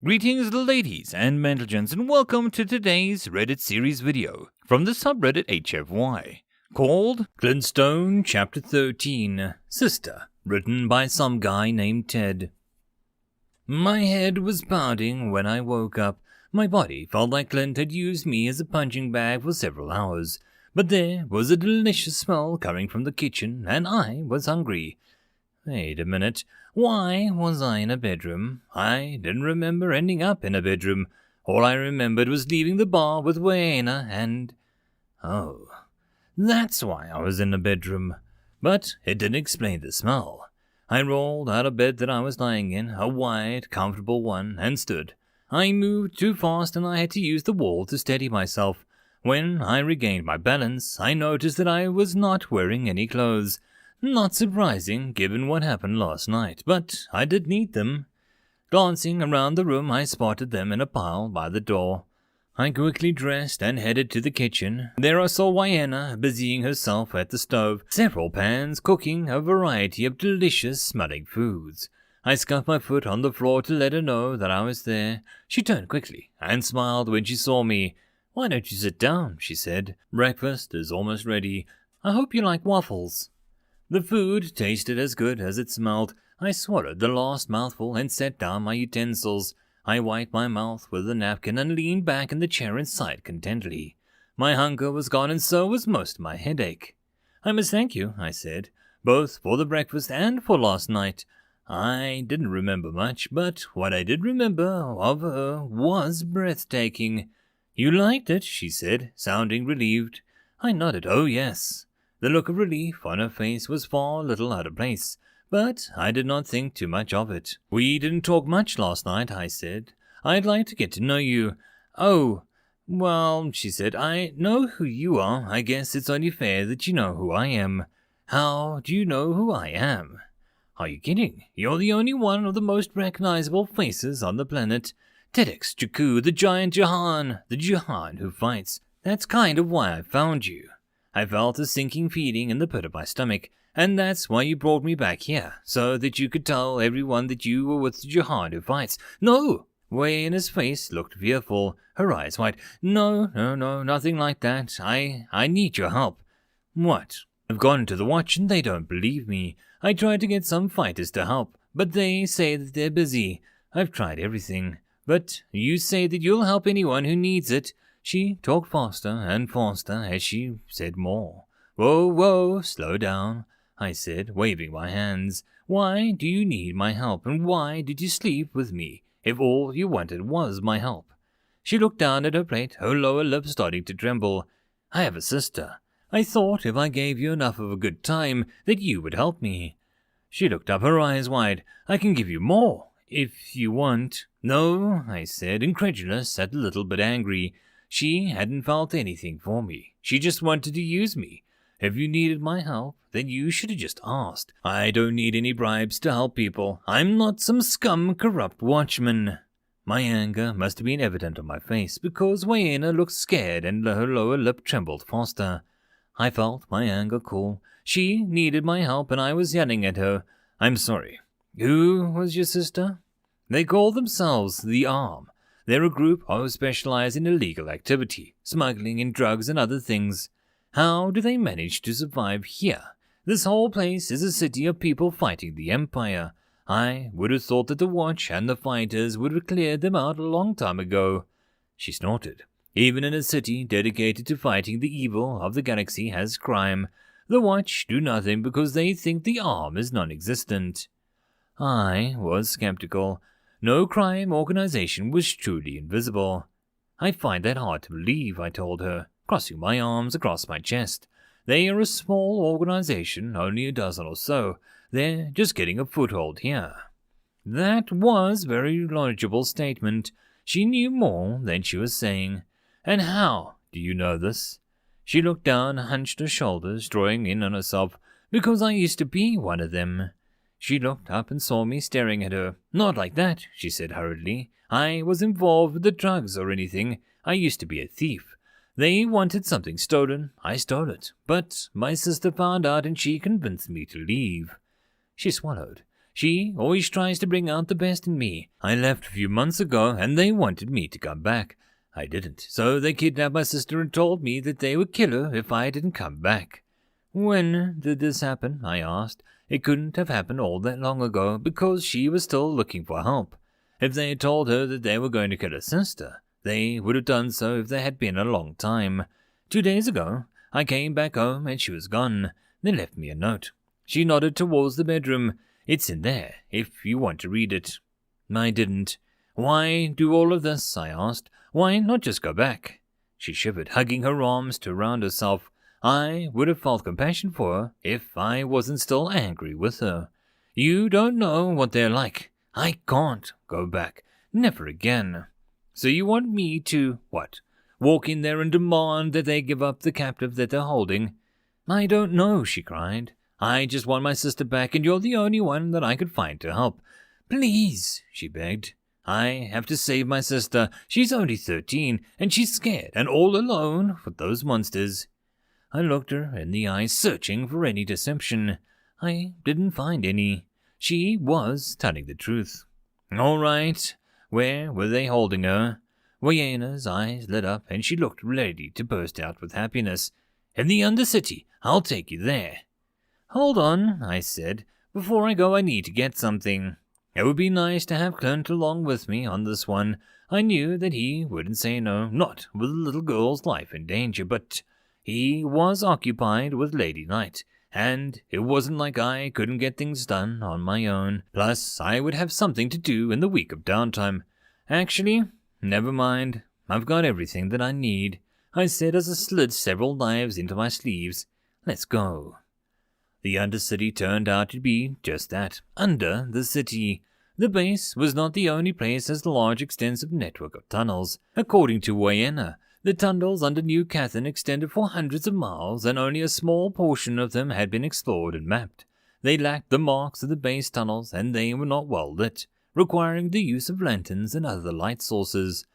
Greetings ladies and gentlemen, and welcome to today's Reddit series video from the subreddit HFY called Glintstone Chapter 13, Sister, written by some guy named Ted. My head was pounding when I woke up. My body felt like Clint had used me as a punching bag for several hours, but there was a delicious smell coming from the kitchen and I was hungry. Wait a minute. Why was I in a bedroom? I didn't remember ending up in a bedroom. All I remembered was leaving the bar with Wayna and... Oh, that's why I was in a bedroom. But it didn't explain the smell. I rolled out of bed that I was lying in, a wide, comfortable one, and stood. I moved too fast and I had to use the wall to steady myself. When I regained my balance, I noticed that I was not wearing any clothes. Not surprising, given what happened last night, but I did need them. Glancing around the room, I spotted them in a pile by the door. I quickly dressed and headed to the kitchen. There I saw Wayna busying herself at the stove, several pans cooking a variety of delicious-smelling foods. I scuffed my foot on the floor to let her know that I was there. She turned quickly and smiled when she saw me. "Why don't you sit down?" she said. "Breakfast is almost ready. I hope you like waffles." The food tasted as good as it smelled. I swallowed the last mouthful and set down my utensils. I wiped my mouth with a napkin and leaned back in the chair and sighed contentedly. My hunger was gone and so was most of my headache. "I must thank you," I said, "both for the breakfast and for last night." I didn't remember much, but what I did remember of her was breathtaking. "You liked it," she said, sounding relieved. I nodded. "Oh, yes." The look of relief on her face was far little out of place, but I did not think too much of it. "We didn't talk much last night," I said. "I'd like to get to know you." "Oh, well," she said, "I know who you are. I guess it's only fair that you know who I am." "How do you know who I am?" "Are you kidding? You're the only one of the most recognizable faces on the planet. TEDx Jakku, the giant Jahan, the Jahan who fights. That's kind of why I found you. I felt a sinking feeling in the pit of my stomach, and that's why you brought me back here, so that you could tell everyone that you were with the Jahan who fights." "No!" Wayna's face looked fearful, her eyes wide. No, nothing like that. I need your help." "What?" "I've gone to the watch and they don't believe me. I tried to get some fighters to help, but they say that they're busy. I've tried everything. But you say that you'll help anyone who needs it." She talked faster and faster as she said more. Whoa, slow down," I said, waving my hands. "Why do you need my help, and why did you sleep with me, if all you wanted was my help?" She looked down at her plate, her lower lip starting to tremble. "I have a sister. I thought if I gave you enough of a good time that you would help me." She looked up, her eyes wide. "I can give you more, if you want." "No," I said, incredulous, a little bit angry. She hadn't felt anything for me. She just wanted to use me. If you needed my help, then you should have just asked. I don't need any bribes to help people. I'm not some scum, corrupt watchman." My anger must have been evident on my face, because Wayna looked scared and her lower lip trembled faster. I felt my anger cool. She needed my help and I was yelling at her. "I'm sorry. Who was your sister?" "They call themselves the Arm. They're a group who specialize in illegal activity, smuggling in drugs and other things. How do they manage to survive here? This whole place is a city of people fighting the Empire. I would have thought that the Watch and the fighters would have cleared them out a long time ago." She snorted. "Even in a city dedicated to fighting the evil of the galaxy has crime. The Watch do nothing because they think the Arm is non-existent." I was skeptical. No crime organization was truly invisible. "I find that hard to believe," I told her, crossing my arms across my chest. "They are a small organization, only a dozen or so. They're just getting a foothold here." That was a very logical statement. She knew more than she was saying. "And how do you know this?" She looked down, hunched her shoulders, drawing in on herself. "Because I used to be one of them." She looked up and saw me staring at her. "Not like that," she said hurriedly. "I was involved with the drugs or anything. I used to be a thief. They wanted something stolen. I stole it. But my sister found out and she convinced me to leave." She swallowed. She always tries to bring out the best in me. I left a few months ago, and they wanted me to come back. I didn't, so they kidnapped my sister and told me that they would kill her if I didn't come back. When did this happen? I asked. It couldn't have happened all that long ago, because she was still looking for help. If they had told her that they were going to kill her sister, they would have done so if there had been a long time. 2 days ago, I came back home and she was gone. They left me a note. She nodded towards the bedroom. It's in there, if you want to read it. I didn't. Why do all of this? I asked. Why not just go back? She shivered, hugging her arms around herself. I would have felt compassion for her if I wasn't still angry with her. You don't know what they're like. I can't go back. Never again. So you want me to, what? Walk in there and demand that they give up the captive that they're holding? I don't know, she cried. I just want my sister back, and you're the only one that I could find to help. Please, she begged. I have to save my sister. She's only 13, and she's scared and all alone with those monsters. I looked her in the eyes, searching for any deception. I didn't find any. She was telling the truth. All right. Where were they holding her? Wayena's eyes lit up, and she looked ready to burst out with happiness. In the Undercity. I'll take you there. Hold on, I said. Before I go, I need to get something. It would be nice to have Clint along with me on this one. I knew that he wouldn't say no, not with a little girl's life in danger, but he was occupied with Lady Night, and it wasn't like I couldn't get things done on my own. Plus, I would have something to do in the week of downtime. Actually, never mind. I've got everything that I need, I said as I slid several knives into my sleeves. Let's go. The Undercity turned out to be just that, under the city. The base was not the only place as a large extensive network of tunnels. According to Wayena, the tunnels under New Cathan extended for hundreds of miles, and only a small portion of them had been explored and mapped. They lacked the marks of the base tunnels, and they were not well lit, requiring the use of lanterns and other light sources.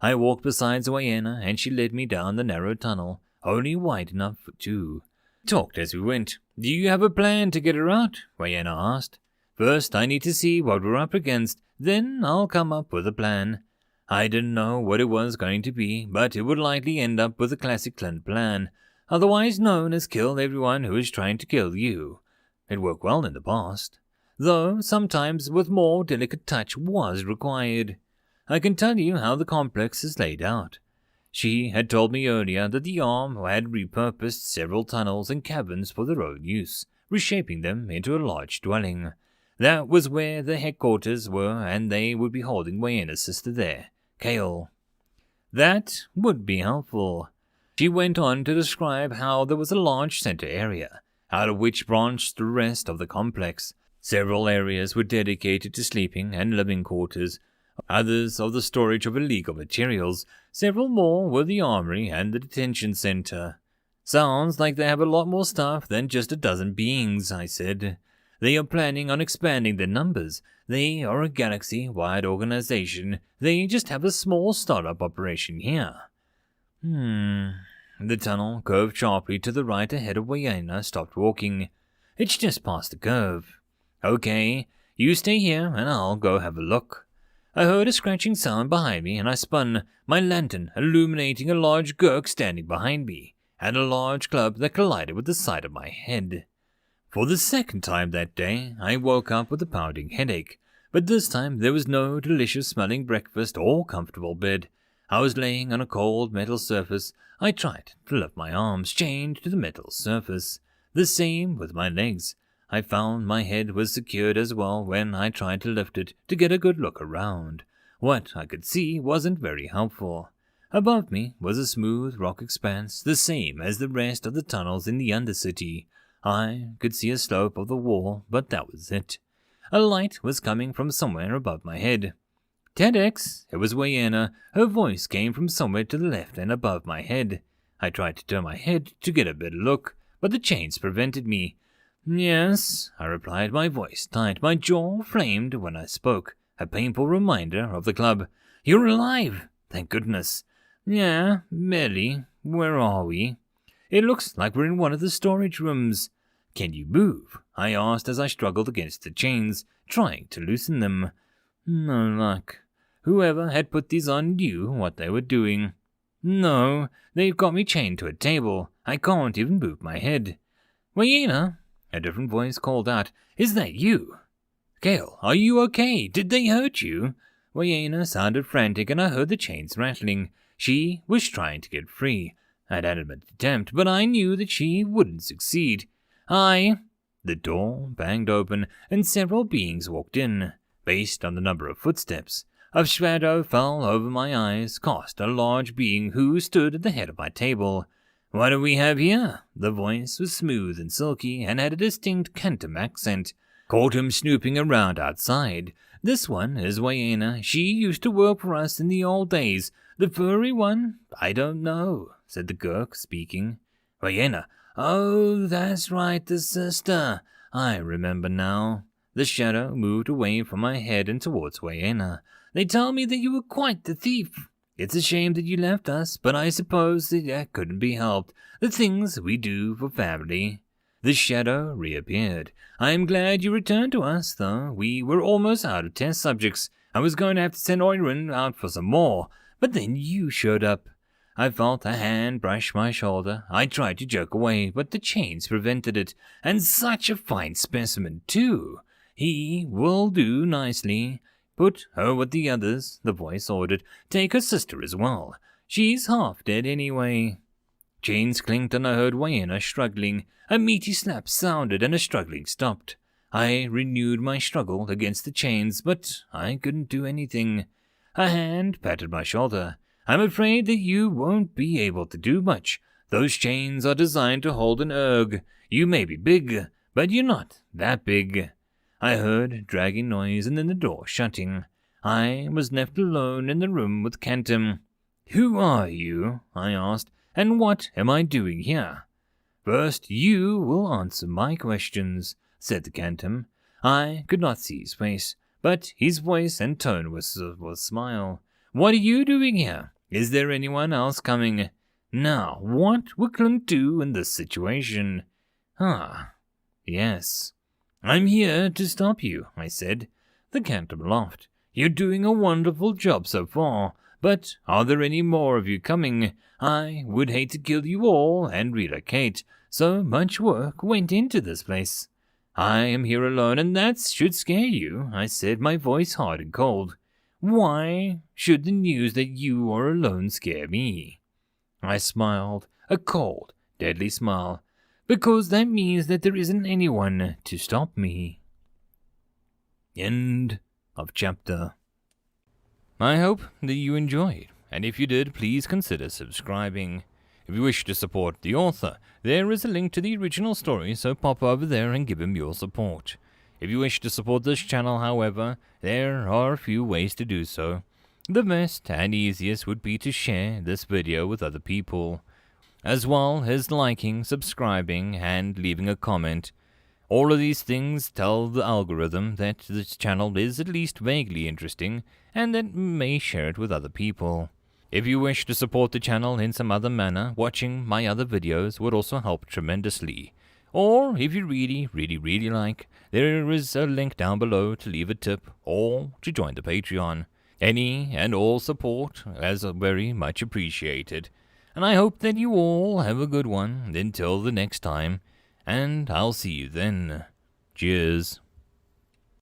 I walked beside Wayena, and she led me down the narrow tunnel, only wide enough for two. Talked as we went. Do you have a plan to get her out? Wayena asked. First, I need to see what we're up against, then I'll come up with a plan. I didn't know what it was going to be, but it would likely end up with the classic Clint plan, otherwise known as kill everyone who is trying to kill you. It worked well in the past, though sometimes with more delicate touch was required. I can tell you how the complex is laid out. She had told me earlier that the arm had repurposed several tunnels and caverns for their own use, reshaping them into a large dwelling. That was where the headquarters were, and they would be holding Wayena's sister there, Kale. That would be helpful. She went on to describe how there was a large center area, out of which branched the rest of the complex. Several areas were dedicated to sleeping and living quarters, others of the storage of illegal materials. Several more were the armory and the detention center. Sounds like they have a lot more staff than just a dozen beings, I said. They are planning on expanding their numbers. They are a galaxy-wide organization. They just have a small startup operation here. The tunnel curved sharply to the right ahead of Wayena stopped walking. It's just past the curve. Okay, you stay here and I'll go have a look. I heard a scratching sound behind me, and I spun, my lantern illuminating a large gurk standing behind me, and a large club that collided with the side of my head. For the second time that day, I woke up with a pounding headache, but this time there was no delicious-smelling breakfast or comfortable bed. I was laying on a cold metal surface. I tried to lift my arms, chained to the metal surface. The same with my legs. I found my head was secured as well when I tried to lift it to get a good look around. What I could see wasn't very helpful. Above me was a smooth rock expanse, the same as the rest of the tunnels in the Undercity. I could see a slope of the wall, but that was it. A light was coming from somewhere above my head. TEDx, it was Wayena. Her voice came from somewhere to the left and above my head. I tried to turn my head to get a better look, but the chains prevented me. Yes, I replied, my voice tight. My jaw flamed when I spoke, a painful reminder of the club. You're alive! Thank goodness. Yeah, barely. Where are we? It looks like we're in one of the storage rooms. Can you move? I asked as I struggled against the chains, trying to loosen them. No luck. Whoever had put these on knew what they were doing. No, they've got me chained to a table. I can't even move my head. Wayena, a different voice called out, is that you? Gale, are you okay? Did they hurt you? Wayena sounded frantic and I heard the chains rattling. She was trying to get free. I'd had an attempt, but I knew that she wouldn't succeed. The door banged open and several beings walked in. Based on the number of footsteps, a shadow fell over my eyes, cast a large being who stood at the head of my table. What do we have here? The voice was smooth and silky and had a distinct Quantum accent. Caught him snooping around outside. This one is Wayena. She used to work for us in the old days. The furry one? I don't know, said the Gurk, speaking. Wayena. Oh, that's right, the sister. I remember now. The shadow moved away from my head and towards Wayena. They tell me that you were quite the thief. It's a shame that you left us, but I suppose that couldn't be helped. The things we do for family. The shadow reappeared. I am glad you returned to us, though. We were almost out of test subjects. I was going to have to send Oirin out for some more, but then you showed up. I felt a hand brush my shoulder. I tried to jerk away, but the chains prevented it. And such a fine specimen, too. He will do nicely. Put her with the others, the voice ordered. Take her sister as well. She's half dead anyway. Chains clinked and I heard Wayena struggling. A meaty slap sounded and a struggling stopped. I renewed my struggle against the chains, but I couldn't do anything. A hand patted my shoulder. I'm afraid that you won't be able to do much. Those chains are designed to hold an erg. You may be big, but you're not that big. I heard dragging noise and then the door shutting. I was left alone in the room with Quantum. Who are you? I asked, and what am I doing here? First, you will answer my questions, said the Quantum. I could not see his face, but his voice and tone was a smile. What are you doing here? Is there anyone else coming? Now, what would Clint do in this situation? Yes. I'm here to stop you, I said. The Quantum laughed. You're doing a wonderful job so far, but are there any more of you coming? I would hate to kill you all and relocate. So much work went into this place. I am here alone, and that should scare you, I said, my voice hard and cold. Why should the news that you are alone scare me? I smiled, a cold, deadly smile. Because that means that there isn't anyone to stop me. End of chapter. I hope that you enjoyed, and if you did, please consider subscribing. If you wish to support the author, there is a link to the original story, so pop over there and give him your support. If you wish to support this channel, however, there are a few ways to do so. The best and easiest would be to share this video with other people, as well as liking, subscribing, and leaving a comment. All of these things tell the algorithm that this channel is at least vaguely interesting, and that may share it with other people. If you wish to support the channel in some other manner, watching my other videos would also help tremendously. Or, if you really like, there is a link down below to leave a tip, or to join the Patreon. Any and all support is very much appreciated. And I hope that you all have a good one until the next time, and I'll see you then. Cheers.